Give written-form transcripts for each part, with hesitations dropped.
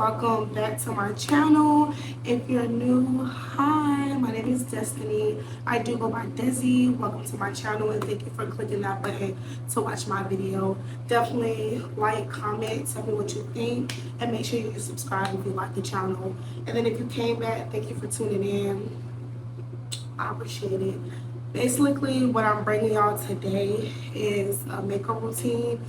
welcome back to my channel. If you're new, hi, my name is Destiny. I do go by Desi. Welcome to my channel and thank you for clicking that button to watch my video. Definitely like, comment, tell me what you think, and make sure you subscribe if you like the channel. And then if you came back, thank you for tuning in. I appreciate it. Basically, what I'm bringing y'all today is a makeup routine.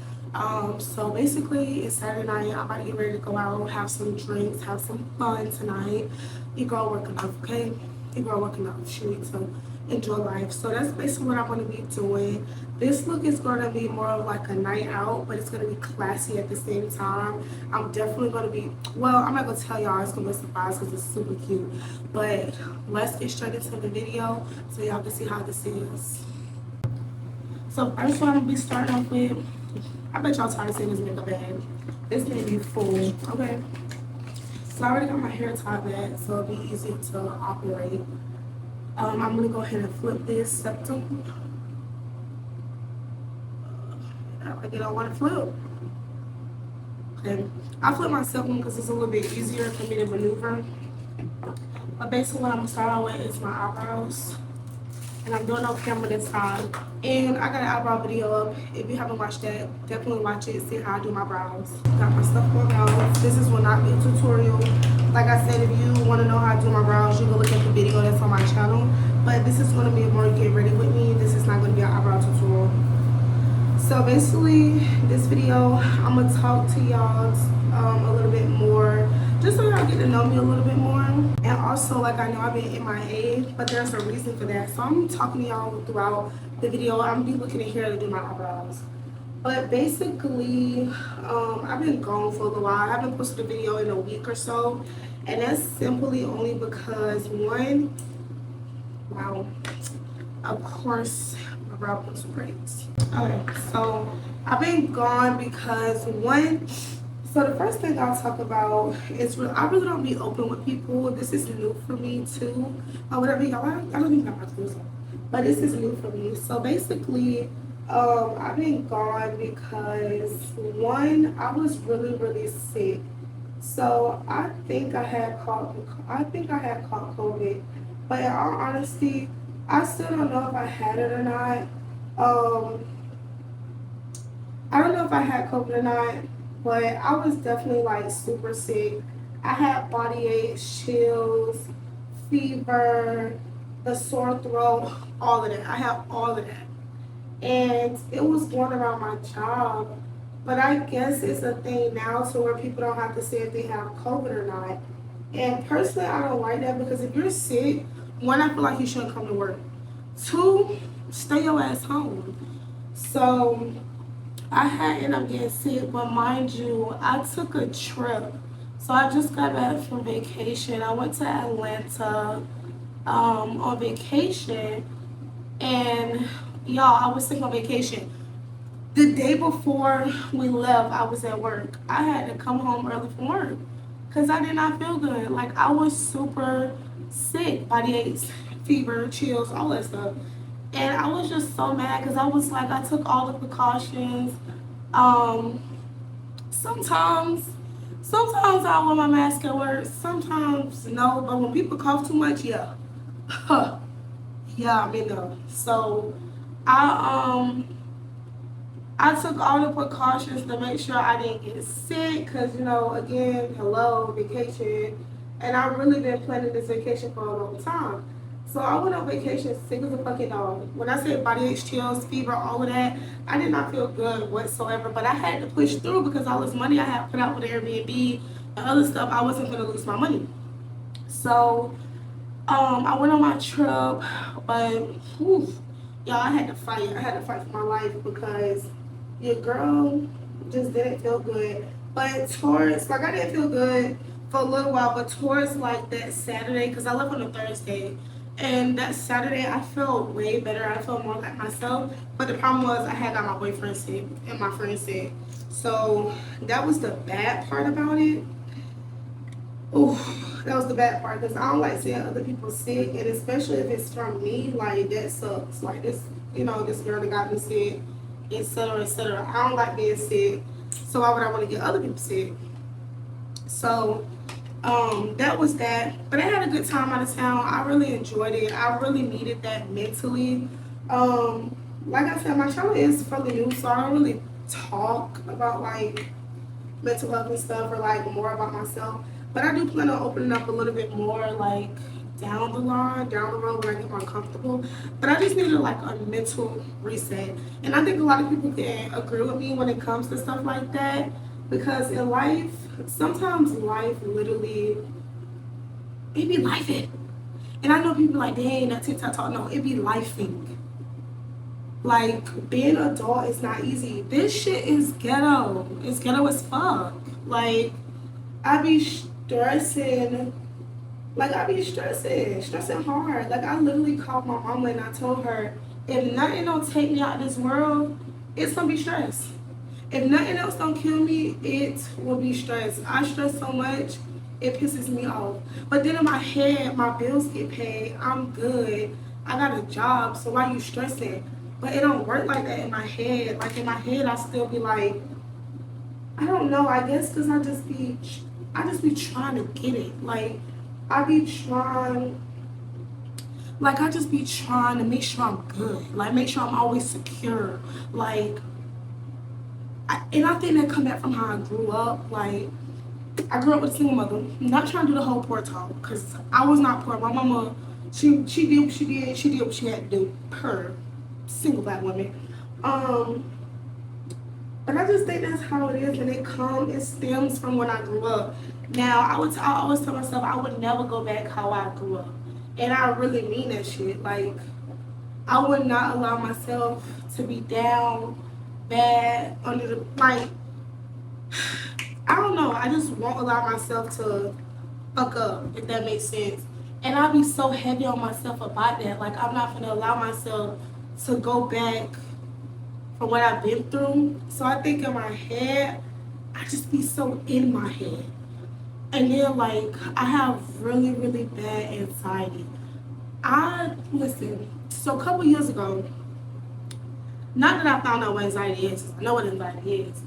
So basically, it's Saturday night. I'm about to get ready to go out, have some drinks, have some fun tonight. Your girl working enough, okay? Your girl working enough. She needs to enjoy life. So that's basically what I'm going to be doing. This look is going to be more of like a night out, but it's going to be classy at the same time. I'm definitely going to be, well, I'm not going to tell y'all. It's going to be a surprise because it's super cute. But let's get straight into the video so y'all can see how this is. So first one I'm going to be starting off with, I bet y'all tired of seeing this makeup bag. This may be full, okay? So I already got my hair tied back, so it'll be easy to operate. I'm gonna go ahead and flip this septum. I don't want to flip. Okay, I flip my septum because it's a little bit easier for me to maneuver. But basically what I'm gonna start out with is my eyebrows. And I'm doing on camera this time. And I got an eyebrow video up. If you haven't watched that, definitely watch it. See how I do my brows. Got my stuff going out. This will not be a tutorial. Like I said, if you want to know how I do my brows, you can look at the video that's on my channel. But this is going to be more get ready with me. This is not going to be an eyebrow tutorial. So basically, this video, I'm going to talk to y'all a little bit more, just so y'all get to know me a little bit more. And also, like, I know I've been MIA, but there's a reason for that. So I'm talking to y'all throughout the video. I'm going to be looking at here to do my eyebrows. But basically, I've been gone for a little while. I haven't posted a video in a week or so. And that's simply only because, one, wow, of course, my brow looks great. Okay, so I've been gone because, one, so the first thing I'll talk about is I really don't be open with people. This is new for me too. Or whatever y'all, I don't even have my clothes on. But this is new for me. So basically, I've been gone because, one, I was really, really sick. So I think I had caught COVID. But in all honesty, I still don't know if I had it or not. I don't know if I had COVID or not. But I was definitely like super sick. I had body aches, chills, fever, the sore throat, all of that. I have all of that. And it was going around my job. But I guess it's a thing now to where people don't have to say if they have COVID or not. And personally, I don't like that because if you're sick, one, I feel like you shouldn't come to work. Two, stay your ass home. So I had ended up getting sick, but mind you, I took a trip. So I just got back from vacation. I went to Atlanta on vacation, and y'all, I was sick on vacation. The day before we left, I was at work. I had to come home early from work because I did not feel good. Like, I was super sick, body aches, fever, chills, all that stuff. And I was just so mad because I was like, I took all the precautions. Sometimes I wear my mask at work. Sometimes no, but when people cough too much, yeah, yeah, I'm in there. So I took all the precautions to make sure I didn't get sick. Cause again, hello, vacation, and I've really been planning this vacation for a long time. So I went on vacation sick as a fucking dog. When I say body aches, chills, fever, all of that, I did not feel good whatsoever. But I had to push through because all this money I had put out with Airbnb and other stuff, I wasn't going to lose my money. So I went on my trip, but whew, y'all, I had to fight. I had to fight for my life because your girl just didn't feel good. But towards, like, I didn't feel good for a little while, but towards like that Saturday, because I left on a Thursday. And that Saturday, I felt way better. I felt more like myself. But the problem was I had got my boyfriend sick and my friend sick. So that was the bad part about it. Ooh, that was the bad part because I don't like seeing other people sick. And especially if it's from me, like, that sucks. Like, this, this girl that got me sick, etc., etc. I don't like being sick. So why would I want to get other people sick? So that was that. But I had a good time out of town. I really enjoyed it. I really needed that mentally. Like I said, my channel is fairly new, so I don't really talk about like mental health and stuff or like more about myself. But I do plan on opening up a little bit more like down the line, down the road when I get more comfortable. But I just needed like a mental reset. And I think a lot of people can agree with me when it comes to stuff like that. Because in life, sometimes life literally, it be lifing. And I know people like, dang, that TikTok talk. No, it be lifing. Like, being an adult is not easy. This shit is ghetto. It's ghetto as fuck. Like, I be stressing. Stressing hard. Like, I literally called my mama and I told her, if nothing don't take me out of this world, it's gonna be stress. If nothing else don't kill me, it will be stress. I stress so much, it pisses me off. But then in my head, my bills get paid. I'm good. I got a job, so why you stressing? But it don't work like that in my head. Like in my head, I still be like, I don't know. I guess because I just be trying to get it. Like I be trying. Like I just be trying to make sure I'm good. Like make sure I'm always secure. Like. And I think that come back from how I grew up. Like, I grew up with a single mother. I'm not trying to do the whole poor talk, because I was not poor. My mama, she did what she did. She did what she had to do. Her single black woman. But I just think that's how it is, and it stems from when I grew up. Now, I always tell myself I would never go back how I grew up, and I really mean that shit. Like, I would not allow myself to be down bad under the like I don't know, I just won't allow myself to fuck up, if that makes sense. And I'll be so heavy on myself about that. Like I'm not gonna allow myself to go back from what I've been through. So I think in my head, I just be so in my head. And then like I have really, really bad anxiety. So a couple years ago, not that I found out what anxiety is, I know what anxiety is.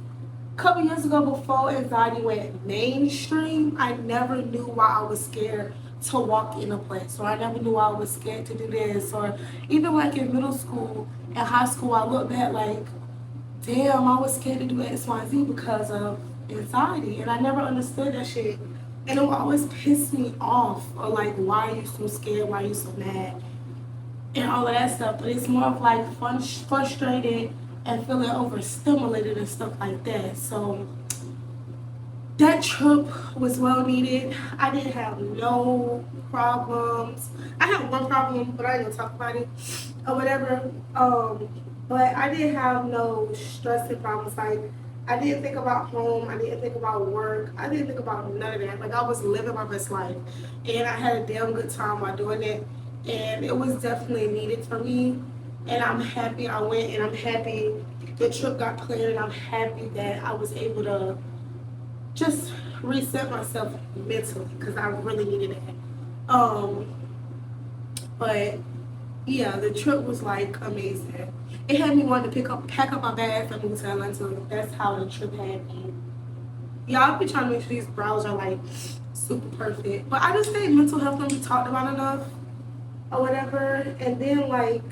A couple years ago, before anxiety went mainstream, I never knew why I was scared to walk in a place, or I never knew why I was scared to do this, or even like in middle school and high school, I look back like, damn, I was scared to do X, Y, Z because of anxiety, and I never understood that shit. And it would always piss me off, or like, why are you so scared? Why are you so mad? And all of that stuff, but it's more of like frustrated and feeling overstimulated and stuff like that. So that trip was well needed. I didn't have no problems. I had one problem, but I ain't gonna talk about it or whatever. But I didn't have no stressing problems. Like I didn't think about home. I didn't think about work. I didn't think about none of that. Like I was living my best life, and I had a damn good time while doing it. And it was definitely needed for me, and I'm happy I went, and I'm happy the trip got cleared, and I'm happy that I was able to just reset myself mentally, because I really needed it. But yeah, the trip was like amazing. It had me wanting to pack up my bags and move to Atlanta. That's how the trip had me. Y'all be trying to make sure these brows are like super perfect, but I just think mental health don't be talked about enough or whatever. And then like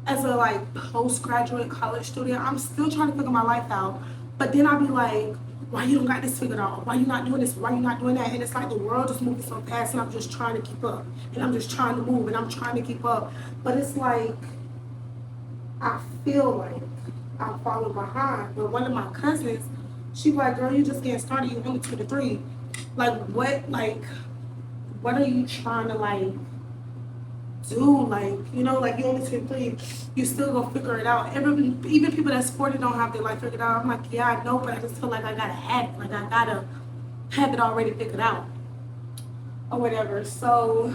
as a like postgraduate college student, I'm still trying to figure my life out. But then I'll be like, why you don't got this figured out? Why you not doing this? Why you not doing that? And it's like the world is moving so fast, and I'm just trying to keep up. And I'm just trying to move, and I'm trying to keep up. But it's like I feel like I'm falling behind. But one of my cousins, she was like, girl, you just getting started. You only 23. Like what are you trying to like do? Like, you know, like you only 23, you still gonna figure it out. Even people that's 40 don't have their life figured out. I'm like, yeah, I know, but I just feel like I gotta have it. Like I gotta have it already figured out or whatever. So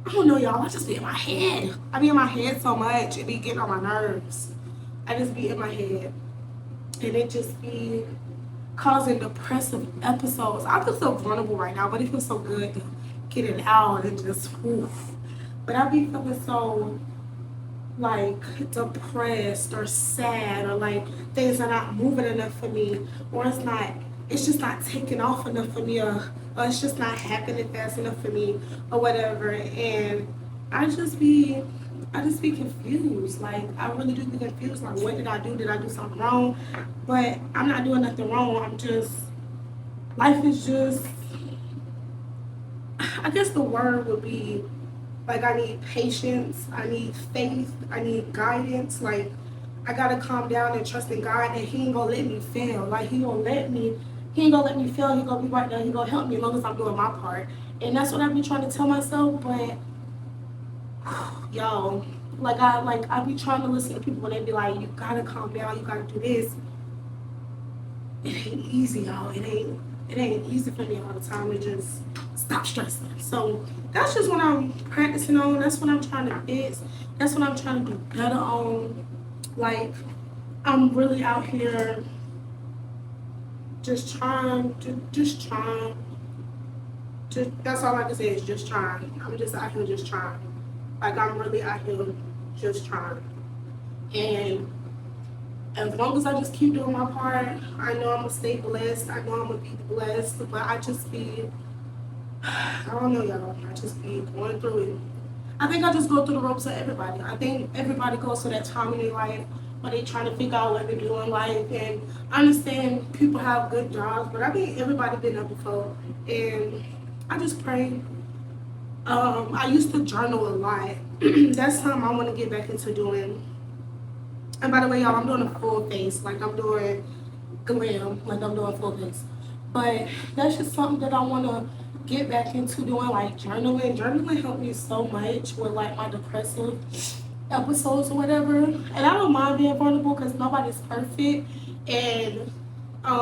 I don't know, y'all. I just be in my head. I be in my head so much. It be getting on my nerves. I just be in my head, and it just be causing depressive episodes. I feel so vulnerable right now, but it feels so good to get it out and just oof. But I be feeling so like depressed or sad, or like things are not moving enough for me, or it's just not taking off enough for me, or it's just not happening fast enough for me, or whatever. And I just be confused. Like, I really do be confused. Like, what did I do? Did I do something wrong? But I'm not doing nothing wrong. I'm just, life is just, I guess the word would be, like, I need patience, I need faith, I need guidance. Like, I gotta calm down and trust in God that He ain't gonna let me fail. Like, He ain't gonna let me fail. He gonna be right there. He gonna help me as long as I'm doing my part. And that's what I be trying to tell myself. But y'all, I be trying to listen to people when they be like, you gotta calm down, you gotta do this. It ain't easy, y'all. It ain't easy for me all the time to just stop stressing. So that's just what I'm practicing on. That's what I'm trying to fix. That's what I'm trying to do better on. Like, I'm really out here just trying. That's all I can say is just trying. I'm just out here just trying. Like, I'm really out here just trying. And as long as I just keep doing my part, I know I'm gonna stay blessed. I know I'm gonna be blessed. But I just be, I don't know, y'all. I just be going through it. I think I just go through the ropes of everybody. I think everybody goes through that time in their life when they trying to figure out what they do in life. And I understand people have good jobs, but I think everybody been there before. And I just pray. I used to journal a lot. That's something I want to get back into doing. And by the way, y'all, I'm doing a full face. Like, I'm doing glam. Like, I'm doing full face. But that's just something that I want to get back into doing, like journaling. Journaling helped me so much with, like, my depressive episodes or whatever. And I don't mind being vulnerable because nobody's perfect. And, I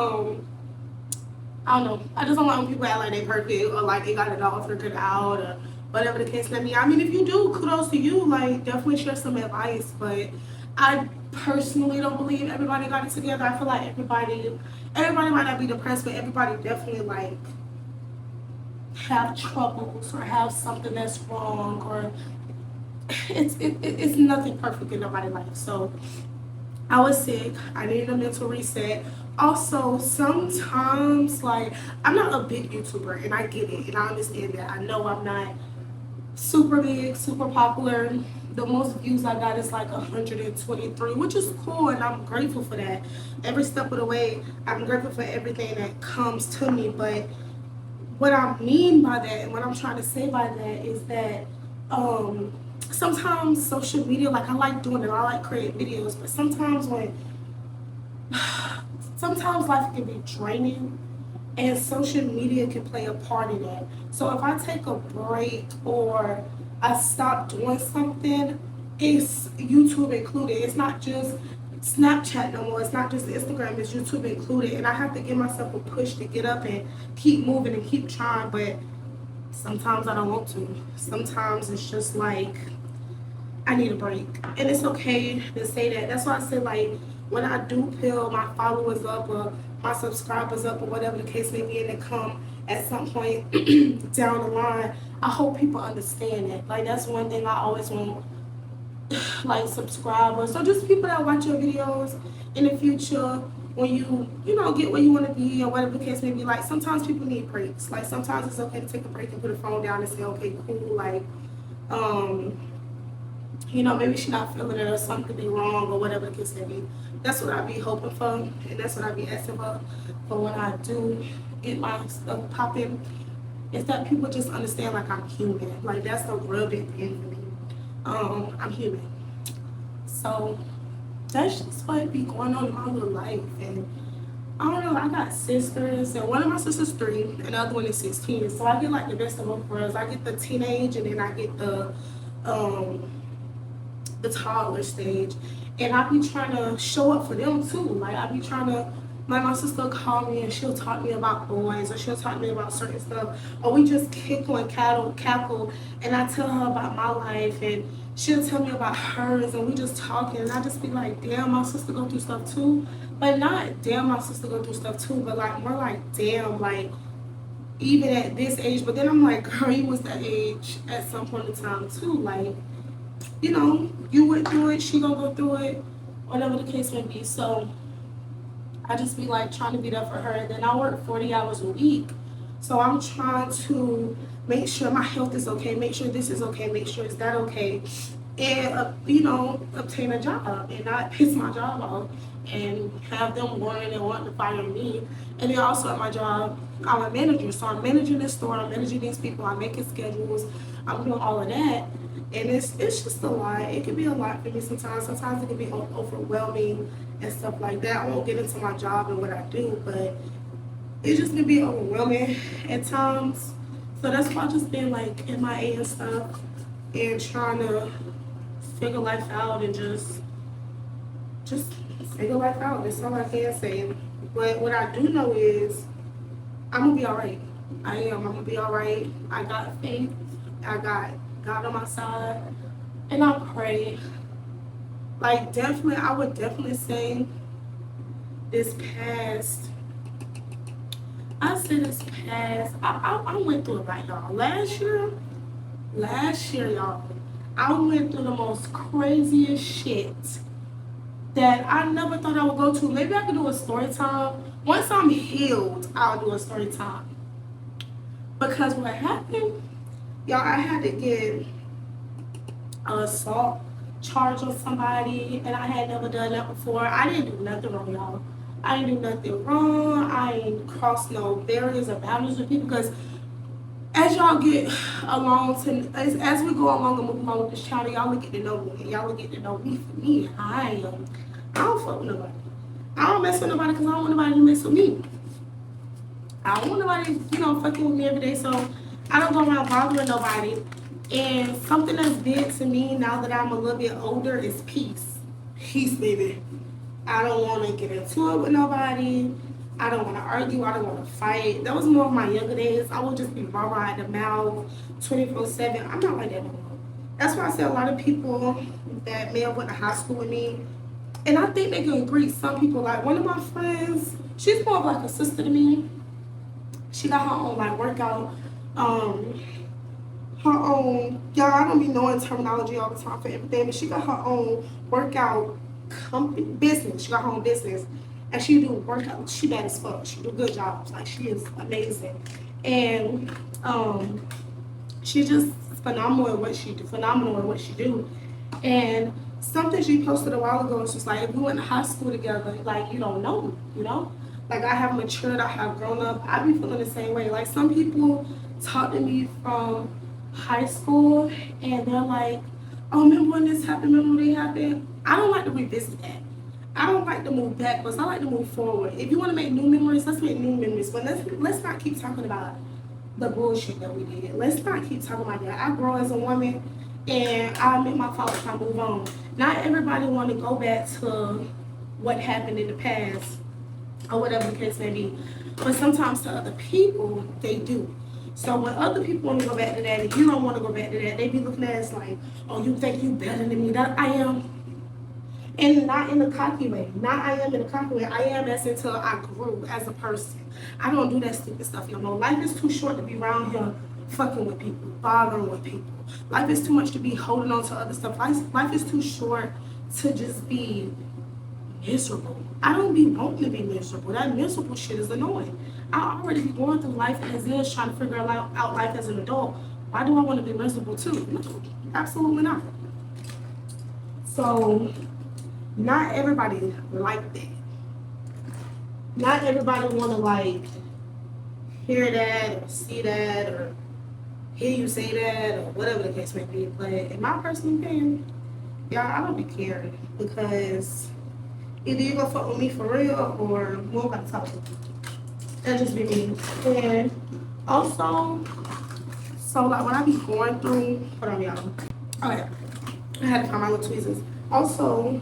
don't know. I just don't like when people act like they perfect or like they got it all figured out or whatever the case may be. I mean, if you do, kudos to you. Like, definitely share some advice. But I personally don't believe everybody got it together. I feel like everybody might not be depressed, but everybody definitely, like, have troubles or have something that's wrong, or it's nothing perfect in nobody's life. So I was sick. I needed a mental reset. Also, sometimes, like, I'm not a big YouTuber, and I get it, and I understand that. I know I'm not super big, super popular. The most views I got is like 123, which is cool, and I'm grateful for that. Every step of the way, I'm grateful for everything that comes to me. But what I mean by that, and what I'm trying to say by that, is that sometimes social media, like, I like doing it, I like creating videos, but sometimes life can be draining, and social media can play a part in that. So if I take a break or I stop doing something, it's YouTube included. It's not just Snapchat no more. It's not just Instagram. It's YouTube included. And I have to give myself a push to get up and keep moving and keep trying. But sometimes I don't want to. Sometimes it's just like, I need a break. And it's okay to say that. That's why I said, like, when I do feel my followers up or my subscribers up or whatever the case may be, and it come at some point down the line, I hope people understand it. Like, that's one thing I always want, like, subscribers or just people that watch your videos in the future, when you get where you want to be or whatever the case may be. Like, sometimes people need breaks. Like, sometimes it's okay to take a break and put the phone down and say, okay, cool, like, maybe she's not feeling it or something be wrong or whatever the case may be. That's what I be hoping for, and that's what I be asking for when I do get my stuff popping, is that people just understand, like, I'm human. Like, that's the real big thing for me. I'm human. So that's just what be going on in my little life. And I don't know, I got sisters, and one of my sisters 3, and the other one is 16. So I get, like, the best of both worlds. I get the teenage, and then I get the toddler stage. And I be trying to show up for them too. Like, I be trying to, like, my sister call me and she'll talk to me about boys, or she'll talk to me about certain stuff, or we just kickle and cackle, and I tell her about my life, and she'll tell me about hers, and we just talking, and I just be like, damn, my sister go through stuff too. But not damn, my sister go through stuff too, but, like, more like, damn, like, even at this age. But then I'm like, girl, you was that age at some point in time too. Like, you went through it, she gonna go through it, whatever the case may be. So I just be like trying to be there for her. And then I work 40 hours a week. So I'm trying to make sure my health is okay, make sure this is okay, make sure is that okay. And, obtain a job and not piss my job off and have them worrying and wanting to fire me. And then also at my job, I'm a manager. So I'm managing this store, I'm managing these people, I'm making schedules, I'm doing all of that. And it's just a lot. It can be a lot for me sometimes. Sometimes it can be overwhelming and stuff like that. I won't get into my job and what I do, but it just can be overwhelming at times. So that's why I just been like MIA and stuff and trying to figure life out and just figure life out. That's all I can say. But what I do know is I'm gonna be alright. I am. I'm gonna be alright. I got faith. I got God on my side. And I pray. Like definitely I would definitely say this past I went through it like y'all. Last year, y'all, I went through the most craziest shit that I never thought I would go to. Maybe I could do a story time. Once I'm healed, I'll do a story time. Because what happened, y'all, I had to get an assault charge on somebody, and I had never done that before. I didn't do nothing wrong, y'all. I didn't do nothing wrong. I ain't crossed no barriers or boundaries with people because as y'all get along as we go along and move along with this channel, y'all will get to know me. And y'all will get to know me for me. I don't fuck with nobody. I don't mess with nobody because I don't want nobody to mess with me. I don't want nobody, fucking with me every day. So I don't go around bothering nobody. And something that's big to me now that I'm a little bit older is peace. Peace, baby. I don't want to get into it with nobody. I don't want to argue. I don't want to fight. That was more of my younger days. I would just be rah-rah at the mouth 24/7. I'm not like that no more. That's why I say a lot of people that may have went to high school with me, and I think they can agree. Some people, like one of my friends, she's more of like a sister to me. She got her own like workout, her own, y'all, I don't be knowing terminology all the time for everything, but she got her own workout company business. She got her own business, and she do workouts. She bad as fuck. She do good jobs. Like she is amazing, and she's just phenomenal in what she do. And something she posted a while ago was just like, if we went to high school together, like you don't know me, Like I have matured, I have grown up. I be feeling the same way. Like some people talk to me from high school and they're like, oh, remember when this happened, remember when they happened? I don't like to revisit that. I don't like to move backwards. I like to move forward. If you want to make new memories, let's make new memories. But let's not keep talking about the bullshit that we did. Let's not keep talking about that. I grow as a woman and I admit my faults, I move on. Not everybody want to go back to what happened in the past or whatever the case may be. But sometimes to other people, they do. So when other people want to go back to that and you don't want to go back to that, they be looking at us like, oh, you think you better than me. That I am. And not in a cocky way. Not I am in a cocky way. I am as until I grew as a person. I don't do that stupid stuff no more. Life is too short to be around here fucking with people, bothering with people. Life is too much to be holding on to other stuff. Life is too short to just be miserable. I don't be wanting to be miserable. That miserable shit is annoying. I already be going through life as is, trying to figure out life as an adult. Why do I want to be miserable too? No, absolutely not. So, not everybody like that. Not everybody want to like hear that or see that or hear you say that or whatever the case may be. But in my personal opinion, y'all, I don't be caring because either you gonna fuck with me for real or we don't gotta talk to you. That just be me. And also, so like when I be going through, hold on y'all. Okay, I had to find my little tweezers. Also,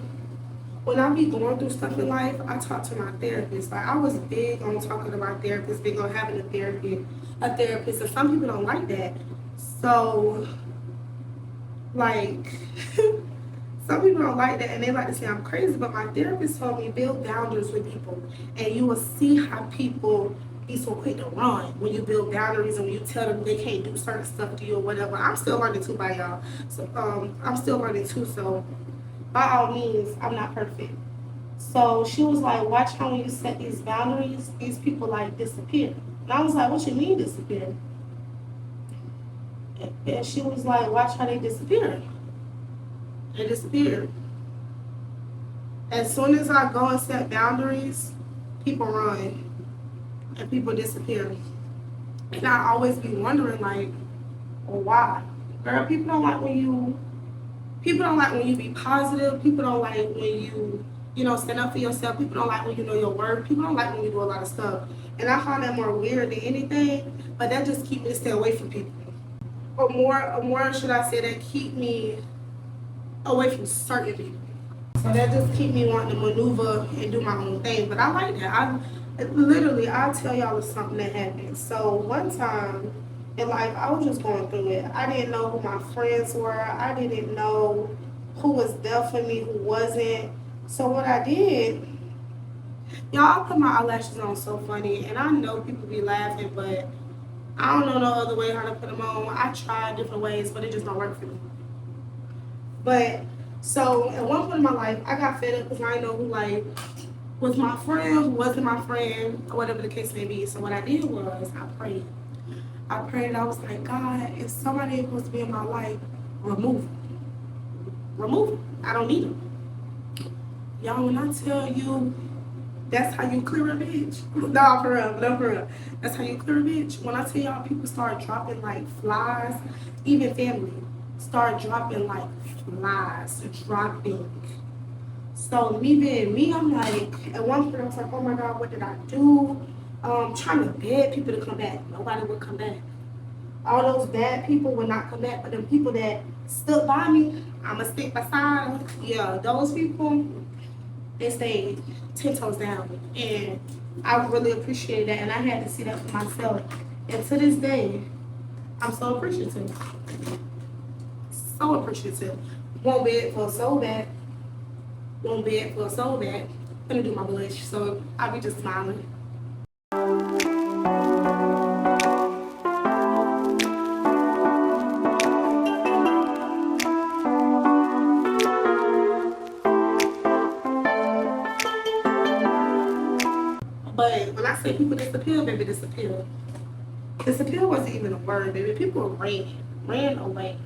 when I be going through stuff in life, I talk to my therapist. Like I was big on talking to my therapist, big on having a therapist, and some people don't like that. So, like, some people don't like that, and they like to say I'm crazy. But my therapist told me build boundaries with people, and you will see how people be so quick to run when you build boundaries and when you tell them they can't do certain stuff to you or whatever. I'm still learning too, by y'all. So, I'm still learning too. So, by all means, I'm not perfect. So she was like, watch how when you set these boundaries, these people like disappear. And I was like, what you mean disappear? And she was like, watch how they disappear. They disappear. As soon as I go and set boundaries, people run and people disappear. And I always be wondering like, well, why? Girl, people don't like when you be positive. People don't like when you know, stand up for yourself. People don't like when you know your word. People don't like when you do a lot of stuff. And I find that more weird than anything, but that just keep me to stay away from people. Or more should I say, that keep me away from certain people. So that just keep me wanting to maneuver and do my own thing. But I like that. I'll tell y'all something that happened. So one time in life, I was just going through it. I didn't know who my friends were. I didn't know who was there for me, who wasn't. So what I did, y'all, I put my eyelashes on so funny, and I know people be laughing, but I don't know no other way how to put them on. I tried different ways, but it just don't work for me. But so at one point in my life, I got fed up because I didn't know who like was my friend, who wasn't my friend, or whatever the case may be. So what I did was I prayed. I was like, God, if somebody is supposed to be in my life, remove them. Remove them. I don't need them. Y'all, when I tell you that's how you clear a bitch. No, for real, no, for real. That's how you clear a bitch. When I tell y'all people start dropping like flies, even family start dropping like flies, dropping. So me being me, I'm like, at one point I was like, oh my God, what did I do? Trying to beg people to come back. Nobody would come back. All those bad people would not come back, but the people that stood by me, I'ma stick beside. Yeah, those people, they stayed 10 toes down. And I really appreciated that, and I had to see that for myself. And to this day, I'm so appreciative. So appreciative. Won't beg for a soul back. Won't beg for a soul back. Gonna do my blush, so I'll be just smiling. But when I say people disappear, baby, disappear. Disappear wasn't even a word, baby. People ran away.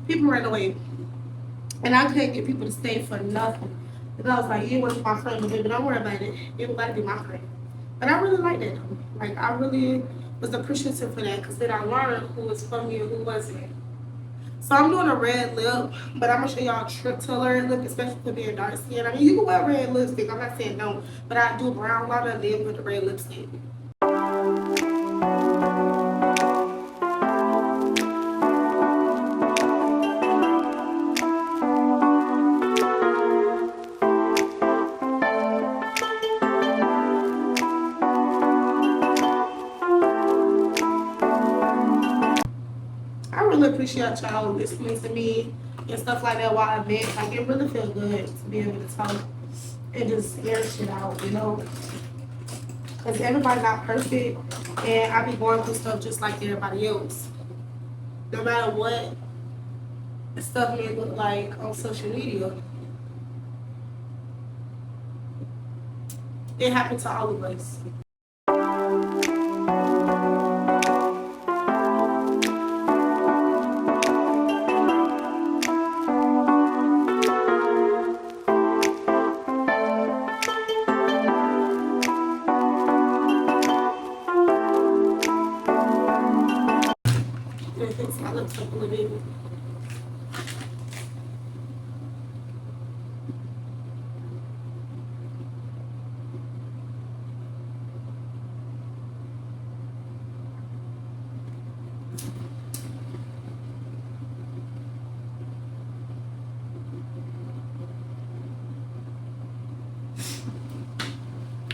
People ran away. And I couldn't get people to stay for nothing. And I was like, it wasn't my friend, but baby, don't worry about it. Everybody be my friend. But I really like that though. Like, I really was appreciative for that, because then I learned who was for me and who wasn't. So I'm doing a red lip, but I'm gonna show y'all a trick to a red lip, especially for being dark skin. I mean, you can wear red lipstick. I'm not saying no, but I do brown liner and then with the red lipstick. I really appreciate y'all listening to me and stuff like that while I vent. Like, it really feels good to be able to talk and just air shit out, you know? Because everybody's not perfect, and I be going through stuff just like everybody else. No matter what the stuff may look like on social media, it happened to all of us. It fix my lips up a little bit.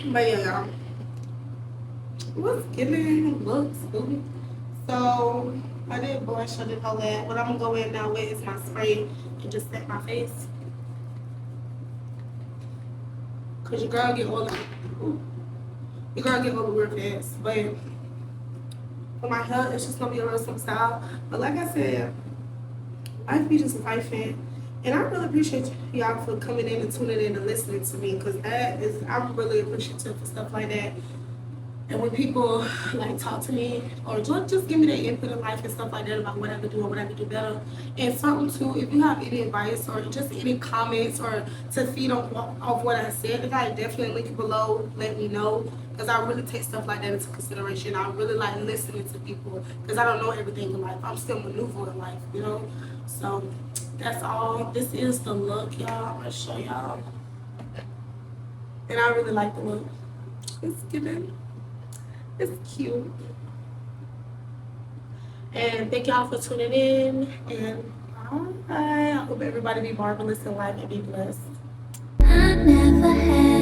But yeah, y'all. What's giving looks, booty? So I did blush, I did all that. What I'm gonna go in now with is my spray and just set my face. Cause your girl get older. Your girl get older real fast. But for my health, it's just gonna be a little some style. But like I said, life be just lifing. And I really appreciate y'all for coming in and tuning in and listening to me, because I'm really appreciative for stuff like that. And when people like talk to me or just give me their input in life and stuff like that about what I could do or what I could do better. And something too, if you have any advice or just any comments or to feed on of what I said, you guys definitely link it below. Let me know, because I really take stuff like that into consideration. I really like listening to people, because I don't know everything in life. I'm still maneuvering life, you know. So that's all. This is the look, y'all. I'm gonna show y'all, and I really like the look. It's giving. It's cute. And thank y'all for tuning in. And bye. I hope everybody be marvelous in life and be blessed. I never had